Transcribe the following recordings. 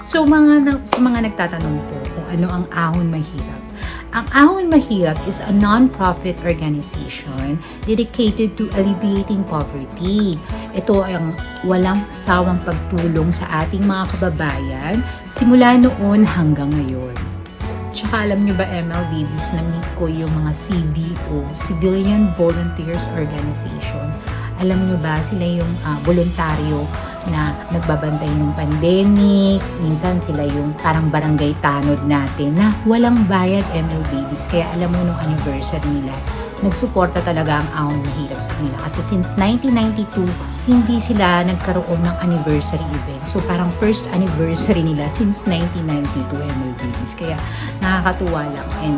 So sa mga nagtatanong po kung ano ang Ahon Mahirap. Ang Ahon Mahirap is a non-profit organization dedicated to alleviating poverty. Ito ang walang sawang pagtulong sa ating mga kababayan simula noon hanggang ngayon. Tsaka alam nyo ba, ML Babies, na-meet ko yung mga CVO, Civilian Volunteers Organization. Alam nyo ba, sila yung voluntaryo na nagbabantay ng pandemic. Minsan sila yung parang barangay tanod natin na walang bayad, ML Babies. Kaya alam mo nung anniversary nila, nagsuporta talaga ang Ahon Mahirap sa kanila. Kasi since 1992, hindi sila nagkaroon ng anniversary event. So parang first anniversary nila since 1992, ML Babies. Kaya nakakatuwa lang. And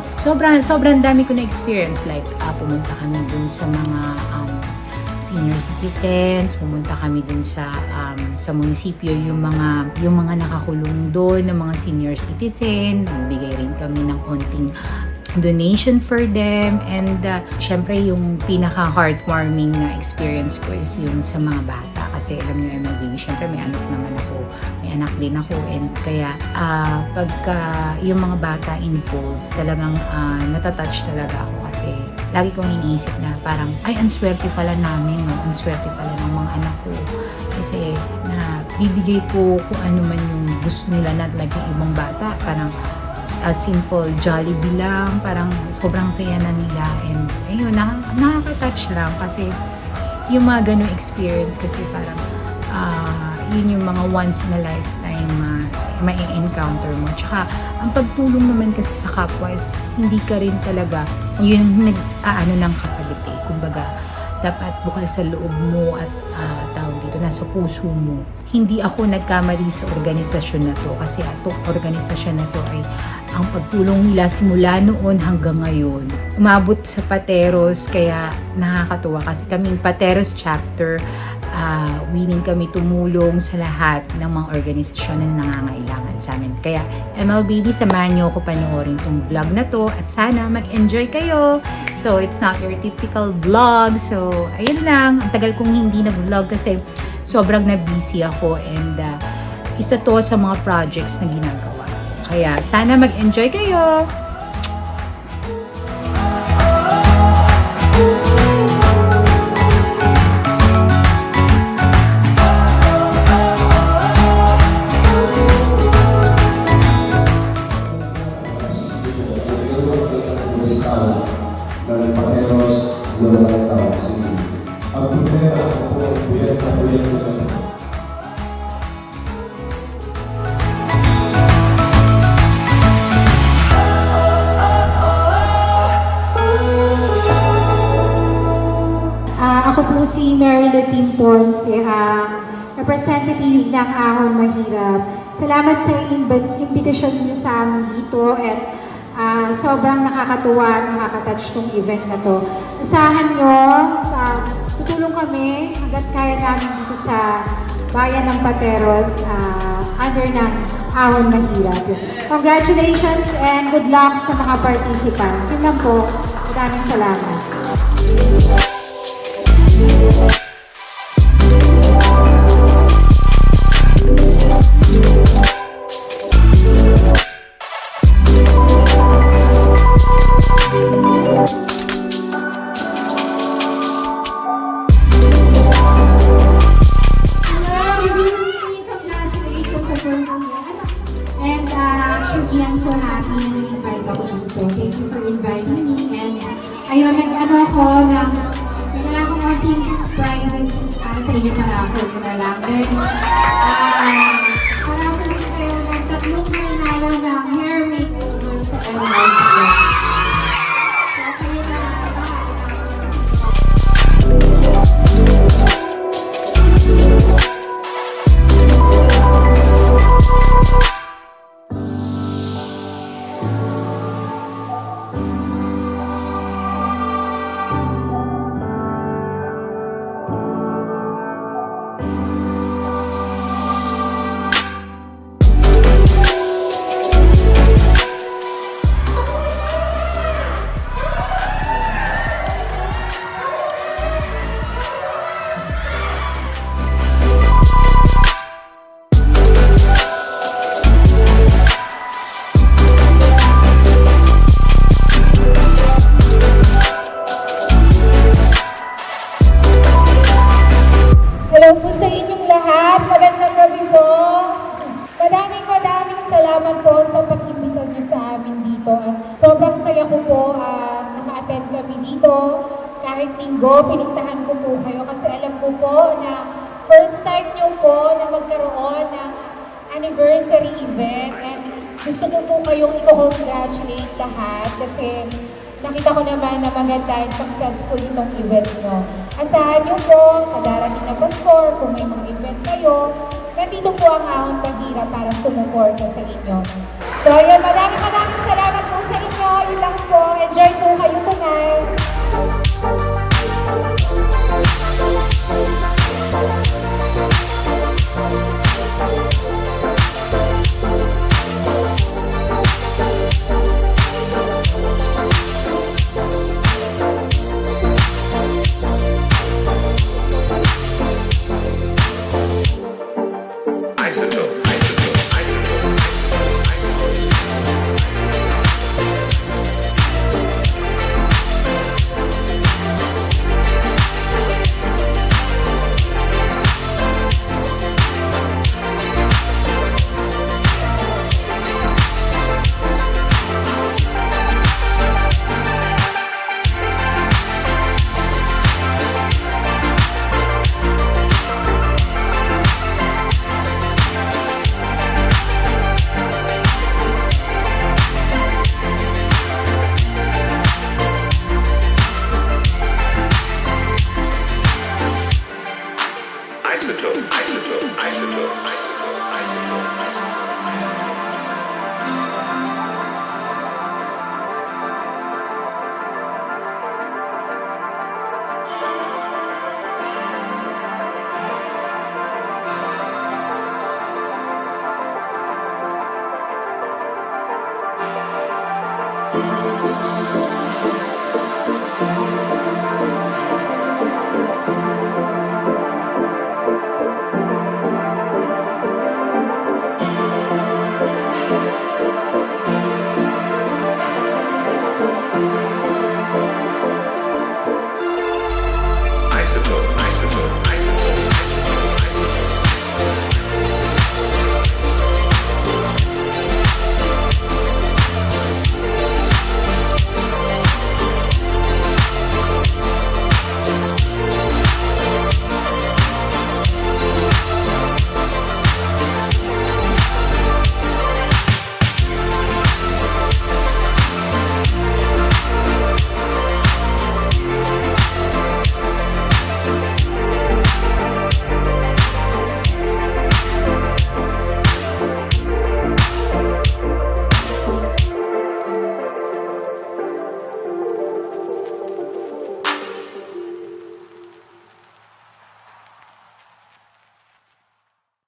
sobrang dami ko na experience. Like pumunta kami dun sa mga senior citizens, pumunta kami dun sa munisipyo, yung mga nakakulong doon ng mga senior citizen, bigay rin kami ng konting donation for them, and syempre yung pinaka heartwarming na experience ko is yung sa mga bata, kasi alam niyo MLB, syempre may anak naman ako, may anak din ako, and kaya pagka yung mga bata involved, talagang natatouch talaga ako, kasi lagi kong iniisip na parang, ay, ang swerte pala namin, no? Ang swerte pala ng mga anak ko. Kasi na bibigay ko kung ano man yung gusto nila, na like yung ibang bata, parang simple Jollibee lang, parang sobrang saya na nila. And ayun, nakaka-touch lang kasi yung mga ganong experience, kasi parang yun yung mga once in a lifetime mai-encounter mo. Tsaka, ang pagtulong naman kasi sa kapwa is hindi ka rin talaga yun nag-aano ng kapalit eh. Kumbaga, dapat bukas sa loob mo at tawag dito, nasa puso mo. Hindi ako nagkamali sa organisasyon na to, kasi itong organisasyon na to ay ang pagtulong nila simula noon hanggang ngayon. Umabot sa Pateros, kaya nakakatuwa kasi kaming Pateros chapter, willing kami tumulong sa lahat ng mga organisasyon na nangangailangan sa amin. Kaya ML Baby, samahan nyo ako panoorin tong vlog na to at sana mag-enjoy kayo. So, it's not your typical vlog. So, ayun lang. Ang tagal kong hindi nag-vlog kasi sobrang na-busy ako, and isa to sa mga projects na ginagawa. Kaya sana mag-enjoy kayo! Ng Pateros, Loretta City. Ang primera po ay proyekto ng Ako po si Mary Latin Ponce, representative ng Ahon Mahirap. Salamat sa imbitasyon niyo sa amin dito, at sobrang nakakatuwa at nakakatouch tong event na to. Asahan nyo, tutulong kami hanggat kaya namin dito sa bayan ng Pateros, under ng Ahon Mahirap. Congratulations and good luck sa mga participants. Yun lang po. Maraming salamat. I'm so happy na i-invite ako dito. Thank you for inviting me. And ayun, nag-ano ako ng wala akong konting prizes para sa inyo, para ako na lang. Then, para ako rin kayo ng tatlong manalo ng hair makeover sa MLC. So, kayo na sobrang saya ko po naka-attend kami dito. Kahit linggo, pinuntahan ko po kayo kasi alam ko po na first time nyo po na magkaroon ng anniversary event, and gusto ko po kayong i-congratulate lahat kasi nakita ko naman na maganda and successful itong event nyo. Asahan nyo po sa darating na Pasko, kung may mga event kayo, nandito po ang Ahon Mahirap para sumuporta sa inyo. So yun, maraming salamat po sa inyo. Yun lang po. Enjoy po kayo tonight.